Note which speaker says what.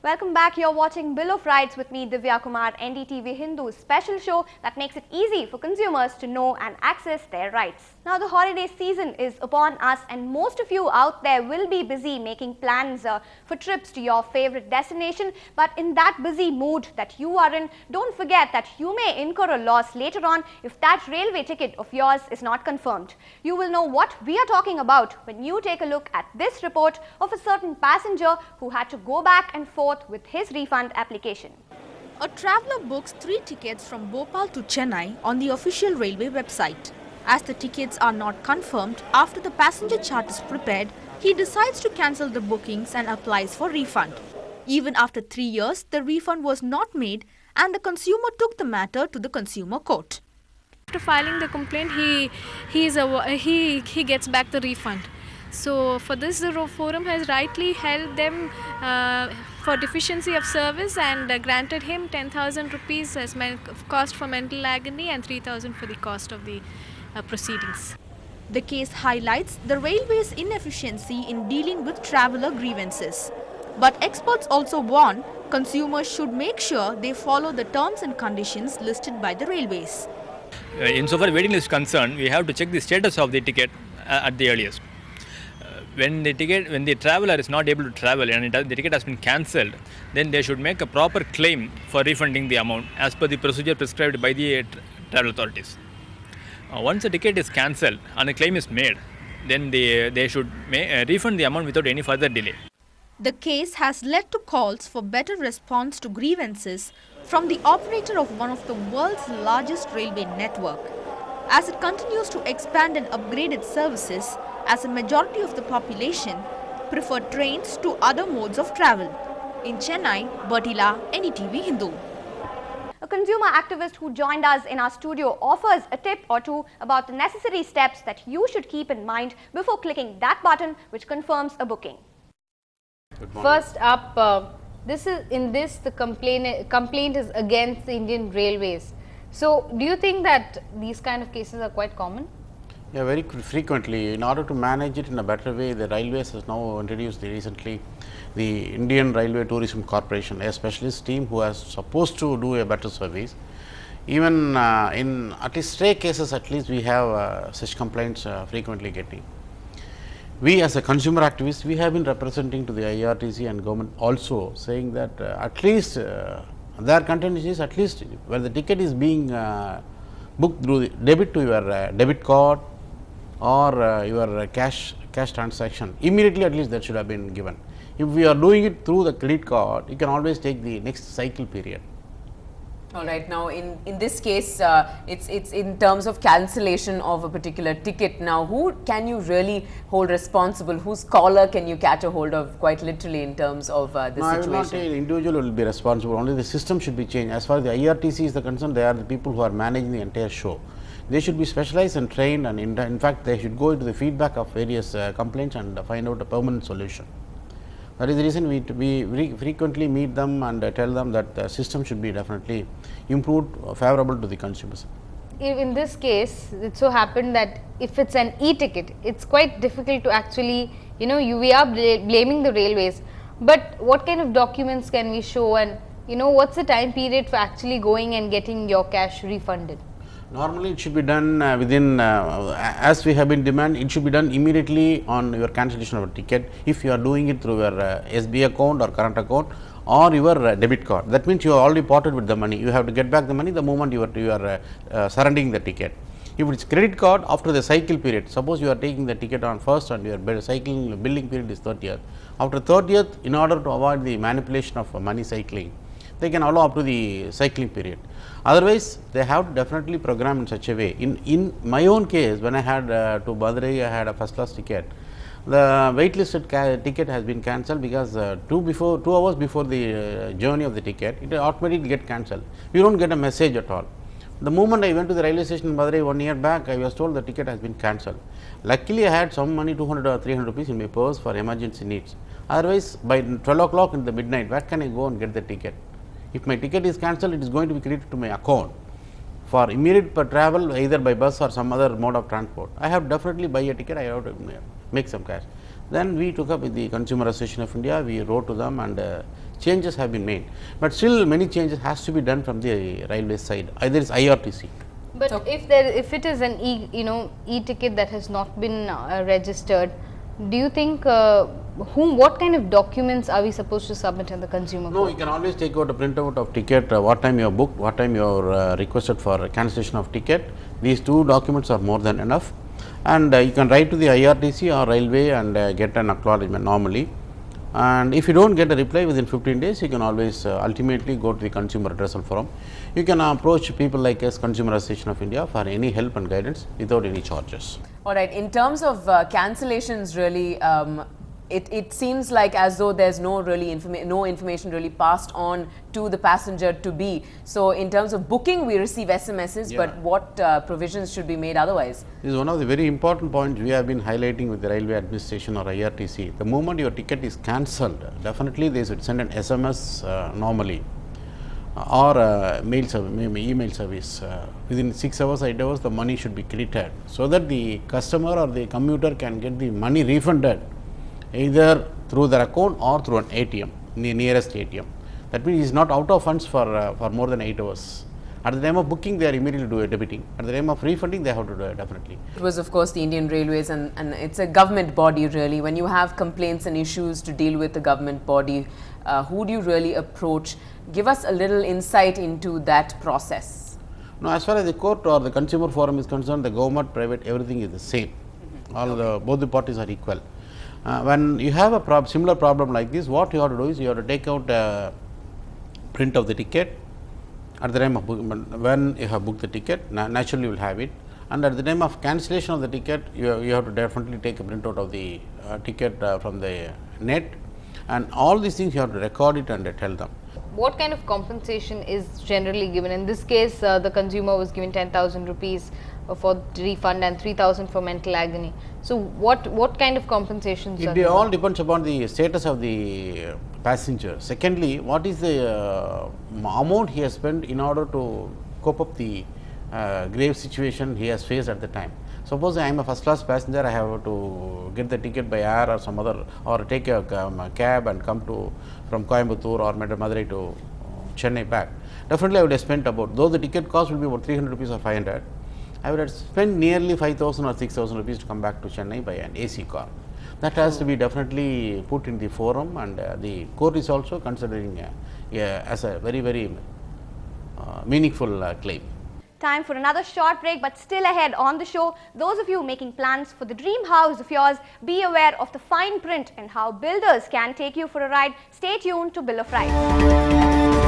Speaker 1: Welcome back. You're watching Bill of Rights with me, Divya Kumar, NDTV Hindu's special show that makes it easy for consumers to know and access their rights. Now, the holiday season is upon us, and most of you out there will be busy making plans for trips to your favorite destination. But in that busy mood that you are in, don't forget that you may incur a loss later on if that railway ticket of yours is not confirmed. You will know what we are talking about when you take a look at this report of a certain passenger who had to go back and forth with his refund application.
Speaker 2: A traveller books 3 tickets from Bhopal to Chennai on the official railway website. As the tickets are not confirmed after the passenger chart is prepared, he decides to cancel the bookings and applies for refund. Even after 3 years, the refund was not made and the consumer took the matter to the consumer court.
Speaker 3: After filing the complaint, he gets back the refund. So for this, the forum has rightly held them for deficiency of service and granted him 10,000 rupees as cost for mental agony and 3,000 for the cost of the proceedings.
Speaker 2: The case highlights the railway's inefficiency in dealing with traveller grievances. But experts also warn consumers should make sure they follow the terms and conditions listed by the railways.
Speaker 4: Insofar waiting list is concerned, we have to check the status of the ticket at the earliest. When the traveller is not able to travel and the ticket has been cancelled, then they should make a proper claim for refunding the amount as per the procedure prescribed by the travel authorities. Once a ticket is cancelled and a claim is made, then they should refund the amount without any further delay.
Speaker 2: The case has led to calls for better response to grievances from the operator of one of the world's largest railway network. As it continues to expand and upgrade its services, as a majority of the population prefer trains to other modes of travel. In Chennai, Bertila, NDTV Hindu.
Speaker 1: A consumer activist who joined us in our studio offers a tip or two about the necessary steps that you should keep in mind before clicking that button which confirms a booking.
Speaker 5: First up, the complaint is against the Indian Railways. So, do you think that these kind of cases are quite common?
Speaker 6: Yeah, very frequently. In order to manage it in a better way, the Railways has now introduced recently the Indian Railway Tourism Corporation, a specialist team who is supposed to do a better service. Even in at least stray cases, at least we have such complaints frequently getting. We as a consumer activist, we have been representing to the IRTC and government also saying that at least their content is at least where the ticket is being booked through the debit to your debit card or your cash transaction, immediately at least that should have been given. If we are doing it through the credit card, you can always take the next cycle period.
Speaker 7: All right. Now, in this case, it's in terms of cancellation of a particular ticket. Now, who can you really hold responsible? Whose collar can you catch a hold of, quite literally, in terms of this situation?
Speaker 6: I will not say the individual will be responsible. Only the system should be changed. As far as the IRTC is concerned, they are the people who are managing the entire show. They should be specialized and trained, and in fact, they should go into the feedback of various complaints and find out a permanent solution. That is the reason we frequently meet them and tell them that the system should be definitely improved, favorable to the consumers.
Speaker 5: In this case, it so happened that if it's an e-ticket, it's quite difficult to actually, we are blaming the railways. But what kind of documents can we show, and what's the time period for actually going and getting your cash refunded?
Speaker 6: Normally, it should be done within, as we have been demanding, it should be done immediately on your cancellation of a ticket. If you are doing it through your SB account or current account or your debit card, that means you are already parted with the money. You have to get back the money the moment you are surrendering the ticket. If it's credit card, after the cycle period, suppose you are taking the ticket on 1st and your billing period is 30th. After 30th, in order to avoid the manipulation of money cycling, they can allow up to the cycling period. Otherwise, they have to definitely program in such a way. In my own case, when I had to Madurai, I had a first class ticket. The waitlisted ticket has been cancelled because 2 hours before the journey of the ticket, it automatically get cancelled. You don't get a message at all. The moment I went to the railway station in Madurai 1 year back, I was told the ticket has been cancelled. Luckily, I had some money, 200 or 300 rupees in my purse for emergency needs. Otherwise, by 12 o'clock in the midnight, where can I go and get the ticket? If my ticket is cancelled, it is going to be credited to my account for immediate travel either by bus or some other mode of transport. I have definitely buy a ticket, I have to make some cash. Then we took up with the Consumer Association of India, we wrote to them, and changes have been made. But still many changes has to be done from the railway side, either it's IRTC.
Speaker 5: But if it is an e-ticket that has not been registered, do you think what kind of documents are we supposed to submit in the consumer
Speaker 6: No,
Speaker 5: court?
Speaker 6: you can always take out a printout of ticket, what time you have booked, what time you are requested for cancellation of ticket. These two documents are more than enough, and you can write to the IRTC or railway and get an acknowledgement normally. And if you don't get a reply within 15 days, you can always ultimately go to the Consumer Redressal Forum. You can approach people like us, Consumer Association of India, for any help and guidance without any charges.
Speaker 7: All right, in terms of cancellations, really, it seems like as though there's no information really passed on to the passenger to be. So in terms of booking, we receive SMSs,
Speaker 6: Yeah.
Speaker 7: but what provisions should be made otherwise?
Speaker 6: This is one of the very important points we have been highlighting with the Railway Administration or IRTC. The moment your ticket is cancelled, definitely they should send an SMS normally, or email service. Within 6 hours, 8 hours, the money should be credited, so that the customer or the commuter can get the money refunded either through their account or through an ATM, the nearest ATM. That means he is not out of funds for more than 8 hours. At the time of booking, they are immediately do a debiting. At the time of refunding, they have to do it definitely.
Speaker 7: It was, of course, the Indian Railways, and it's a government body, really. When you have complaints and issues to deal with the government body, who do you really approach? Give us a little insight into that process.
Speaker 6: Now, as far as the court or the consumer forum is concerned, the government, private, everything is the same. Both the parties are equal. When you have a similar problem like this, what you have to do is you have to take out a print of the ticket at the time of when you have booked the ticket. Naturally, you will have it, and at the time of cancellation of the ticket, you have to definitely take a printout of the ticket from the net, and all these things you have to record it and tell them.
Speaker 5: What kind of compensation is generally given? In this case, the consumer was given 10,000 rupees for refund and 3,000 for mental agony. So what kind of compensations are
Speaker 6: It
Speaker 5: given?
Speaker 6: all depends upon the status of the passenger. Secondly, what is the amount he has spent in order to cope up the grave situation he has faced at the time. Suppose I am a first class passenger, I have to get the ticket by air or some other, or take a cab and come from Coimbatore or Madurai to Chennai back. Definitely I would have spent about, though the ticket cost will be about 300 rupees or 500, I would have spent nearly 5,000 or 6,000 rupees to come back to Chennai by an AC car. That has to be definitely put in the forum, and the court is also considering as a very, very meaningful claim.
Speaker 1: Time for another short break, but still ahead on the show, those of you making plans for the dream house of yours, be aware of the fine print and how builders can take you for a ride. Stay tuned to Bill of Rights.